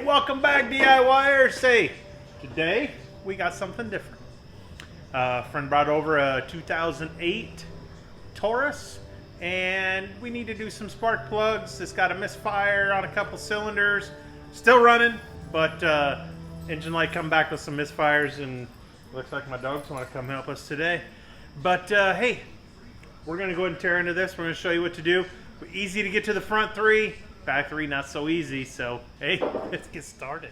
welcome back DIYers. Hey, today we got something different. A friend brought over a 2008 Taurus and we need to do some spark plugs. It's got a misfire on a couple cylinders. Still running, but engine light come back with some misfires, and looks like my dogs want to come help us today. But hey, we're going to go ahead and tear into this. We're going to show you what to do. Easy to get to the front three. Back three, not so easy. So, hey, let's get started.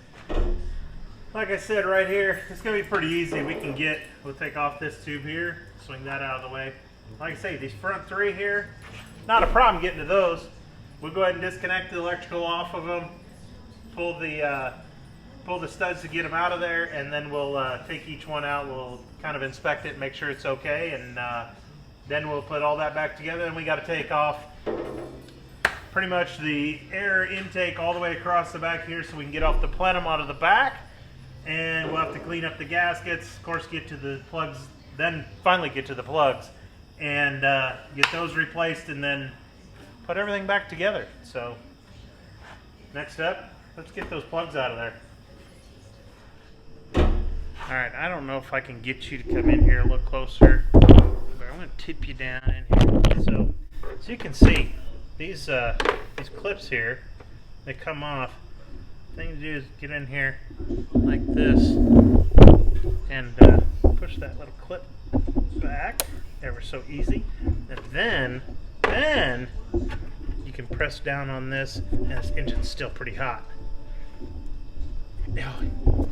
Like I said right here, it's going to be pretty easy. We'll take off this tube here, swing that out of the way. Like I say, these front three here, not a problem getting to those. We'll go ahead and disconnect the electrical off of them, pull the studs to get them out of there, and then we'll take each one out. We'll kind of inspect it, make sure it's okay, and then we'll put all that back together. And we got to take off pretty much the air intake all the way across the back here so we can get off the plenum out of the back. And we'll have to clean up the gaskets, of course, get to the plugs, then finally get to the plugs and get those replaced, and then put everything back together. So next up, let's get those plugs out of there. Alright, I don't know if I can get you to come in here a little closer, but I'm going to tip you down in here. So you can see these clips here, they come off. The thing to do is get in here like this and push that little clip back, ever so easy. And then you can press down on this, and this engine's still pretty hot.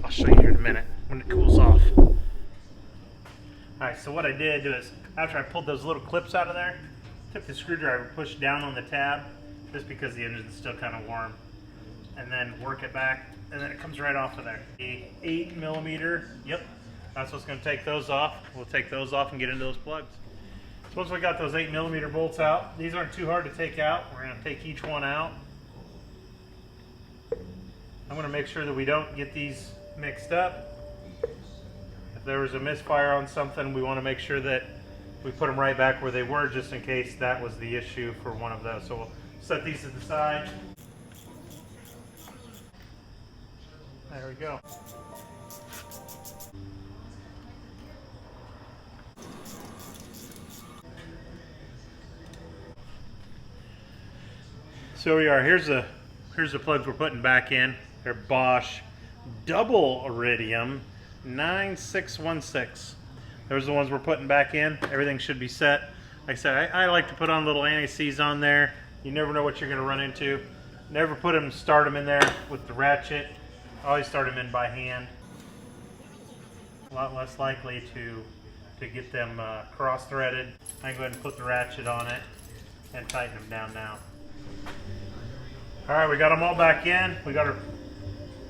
I'll show you here in a minute when it cools off. Alright, so what I did is, after I pulled those little clips out of there, took the screwdriver, pushed down on the tab, just because the engine's still kind of warm, and then work it back, and then it comes right off of there. The 8mm, yep, that's what's going to take those off. We'll take those off and get into those plugs. So once we got those 8mm bolts out, these aren't too hard to take out. We're going to take each one out. I'm going to make sure that we don't get these mixed up. If there was a misfire on something, we want to make sure that we put them right back where they were, just in case that was the issue for one of those. So we'll set these to the side. There we go. So we are. Here's the plugs we're putting back in. They're Bosch double iridium 9616. Those are the ones we're putting back in. Everything should be set. Like I said, I like to put on little anti-seize on there. You never know what you're going to run into. Never start them in there with the ratchet. Always start them in by hand. A lot less likely to get them cross-threaded. I can go ahead and put the ratchet on it and tighten them down now. Alright, we got them all back in. We got our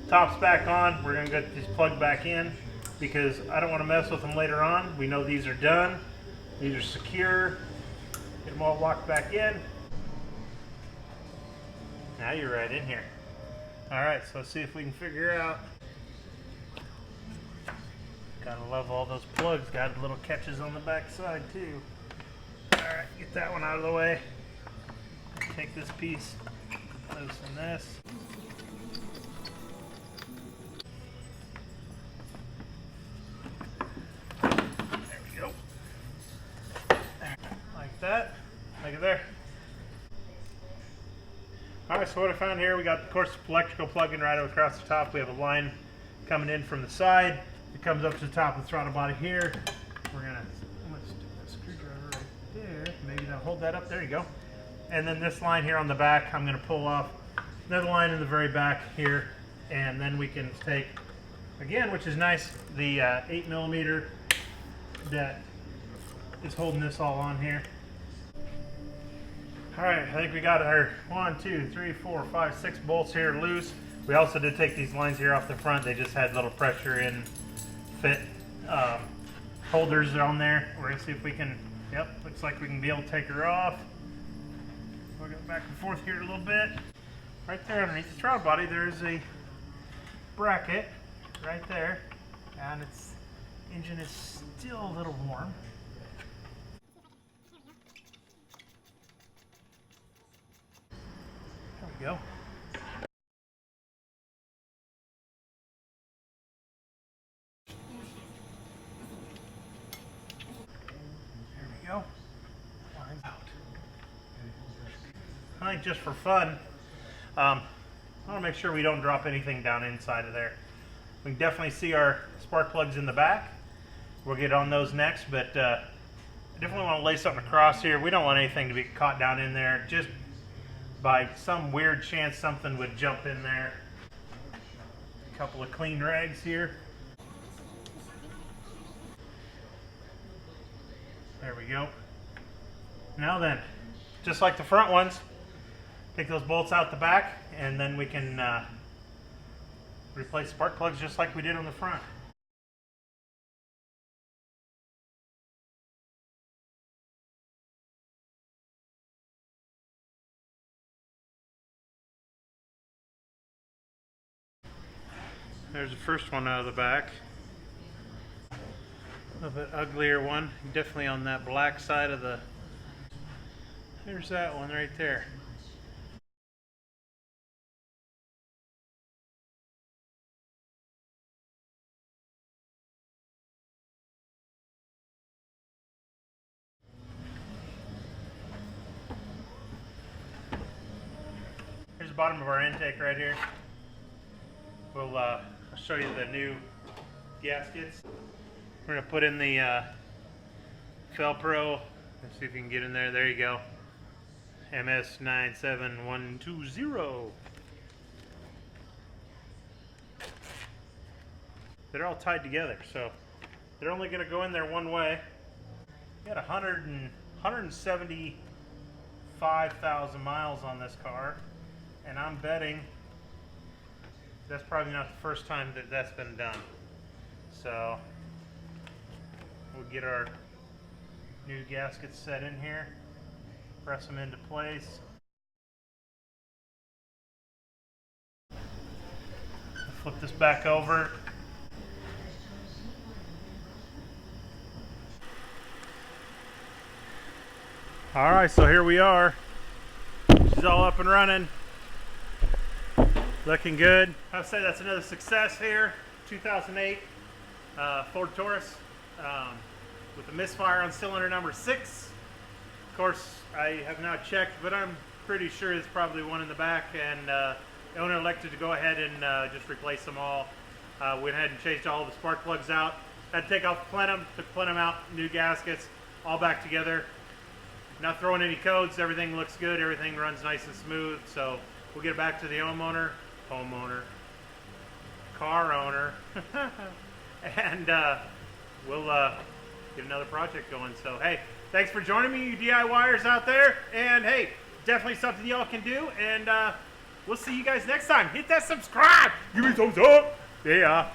tops back on. We're going to get these plugged back in because I don't want to mess with them later on. We know these are done. These are secure. Get them all locked back in. Now you're right in here. Alright, so let's see if we can figure out. Gotta love all those plugs. Got little catches on the back side too. Alright, get that one out of the way. Take this piece, loosen this. There we go. Like that. Look at there. Alright, so what I found here, we got, of course, electrical plug-in right across the top. We have a line coming in from the side. It comes up to the top of the throttle body here. We're going to stick that screwdriver right there. Maybe that'll hold that up. There you go. And then this line here on the back, I'm going to pull off another line in the very back here. And then we can take, again, which is nice, the 8mm that is holding this all on here. Alright, I think we got our 1, 2, 3, 4, 5, 6 bolts here loose. We also did take these lines here off the front. They just had little pressure in fit holders on there. We're going to see if we can, yep, looks like we can be able to take her off. We'll go back and forth here a little bit. Right there underneath the throttle body, there's a bracket right there. And its engine is still a little warm. There we go. outside just for fun. I want to make sure we don't drop anything down inside of there. We can definitely see our spark plugs in the back. We'll get on those next, but I definitely want to lay something across here. We don't want anything to be caught down in there. Just by some weird chance something would jump in there. A couple of clean rags here. There we go. Now then, just like the front ones, take those bolts out the back, and then we can replace spark plugs just like we did on the front. There's the first one out of the back. A little bit uglier one, definitely on that black side of the... There's that one right there. Here's the bottom of our intake right here. We'll I'll show you the new gaskets. We're going to put in the Felpro. Let's see if you can get in there. There you go. MS97120. They're all tied together, so they're only going to go in there one way. We got 175,000 miles on this car, and I'm betting that's probably not the first time that that's been done. So we'll get our new gaskets set in here, press them into place. Flip this back over. All right, so here we are. She's all up and running. Looking good. I'd say that's another success here. 2008 Ford Taurus with the misfire on cylinder number 6. Of course, I have not checked, but I'm pretty sure it's probably one in the back, and the owner elected to go ahead and just replace them all. Went ahead and changed all the spark plugs out. Had to take off the plenum, took the plenum out, new gaskets, all back together. Not throwing any codes, everything looks good, everything runs nice and smooth, so we'll get it back to the homeowner, car owner, and we'll get another project going. So hey, thanks for joining me, you DIYers out there, and hey, definitely something y'all can do, and we'll see you guys next time. Hit that subscribe, give me a thumbs up, yeah.